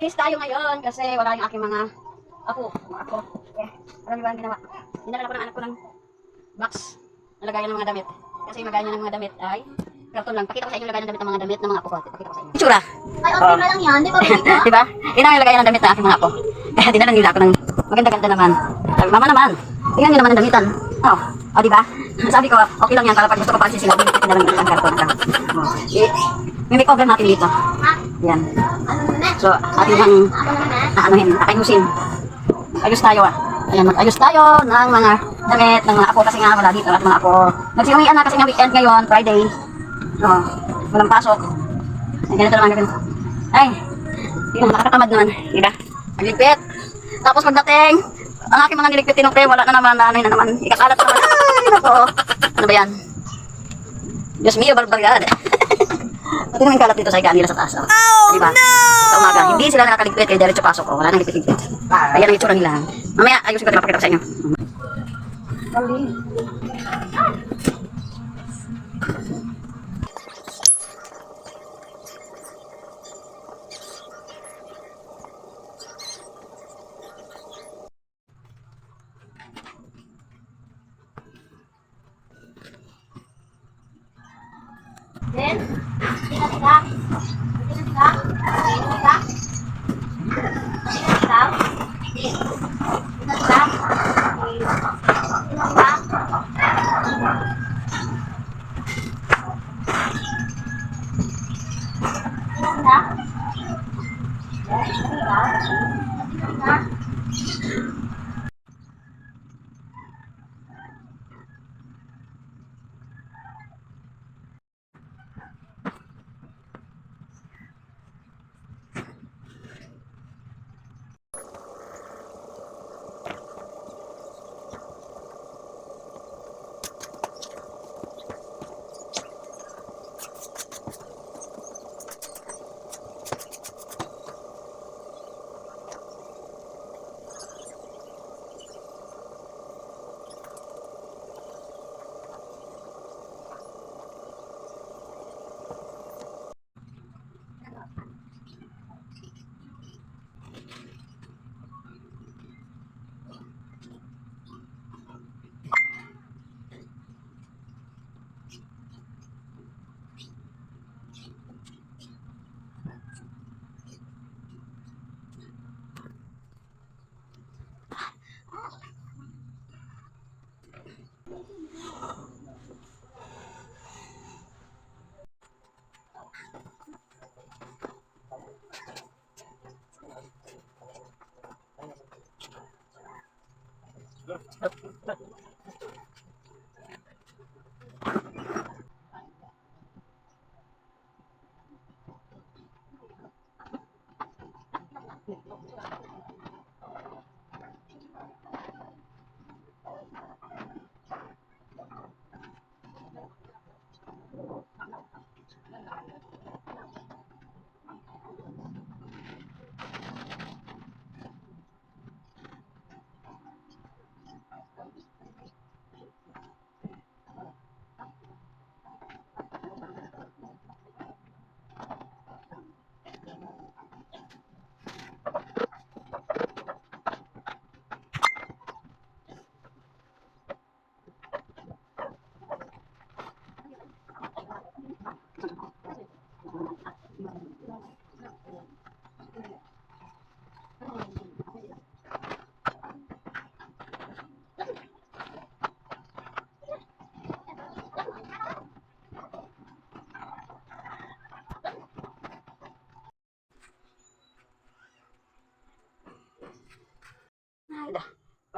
Kiss tayo ngayon kasi wala yung aking mga apo. Okay. Alam niyo ba ang ginawa? Dinala ko ng anak ko ng box na lagayan ng mga damit. Kasi yung lagayan ng mga damit ay karton lang. Pakita ko sa inyo lagayan ng damit ng mga damit ng mga apo ko. Pakita ko sa inyo. Tsura. Ay, okay na lang yan. Di ba, Bika? Diba? Yun ang lagayan ng damit ng aking mga apo. Kaya dinala nila ako ng maganda-ganda naman. Sabi, mama naman, tingnan niyo naman ang damitan. Oh, oh diba? Sabi ko, okay lang yan. Para pag gusto ko pa kasi sinabi, na lang yung karton lang. Oh. May cover natin dito. Yan. So, ating ang anuhin, ayusin. Ayos tayo Ayan, mag-ayos tayo ng mga damit ng mga apo kasi nga wala dito at mga apo. Nagsiuwian na kasi nga weekend ngayon, Friday. Oh, walang pasok. Ay, ganito naman gagawin. Ay, yun, nakakatamad naman. Diba? Nagligpit. Tapos pagdating, ang aking mga niligpit tinukre, wala na naman, na naman. Ikakalat na naman. Ay, nako. Ano ba yan? Diyos mio, barbaridad. Pati naman kalat dito sa higaan nila sa taas. Oh, diba? No! Sa umaga. Hindi sila nakakaligpit kaya diretso pasok. Oh. Wala nang ligpit-ligpit. Ayan ang itsura nila. Mamaya, ayusin ko. Mapakita ko sa inyo. Then, sila sila. Sila sila. Sila sila. Sila sila.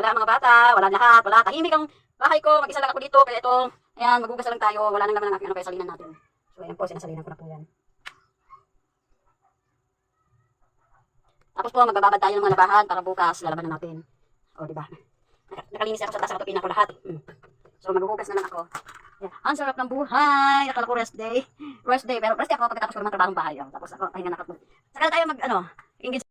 Wala mga bata, wala lahat, wala. Tahimik ang bahay ko, mag-isa lang ako dito. Kaya ito, ayan, maghugas lang tayo. Wala nang laman ng aking ano, kaya salinan natin. So, ayan po, sinasalinan ko na po yan. Tapos po, magbababad tayo ng mga labahan para bukas, lalaban na natin. O, diba? Nakalinis ako sa taas, nakatupin ako lahat. So, maghuhugas na lang ako. Yeah. Ang sarap ng buhay. Akala ko rest day. Rest day, pero rest day ako pagkatapos ko naman trabahong bahay. Tapos ako, pahinga na ako. Saka tayo mag, engage.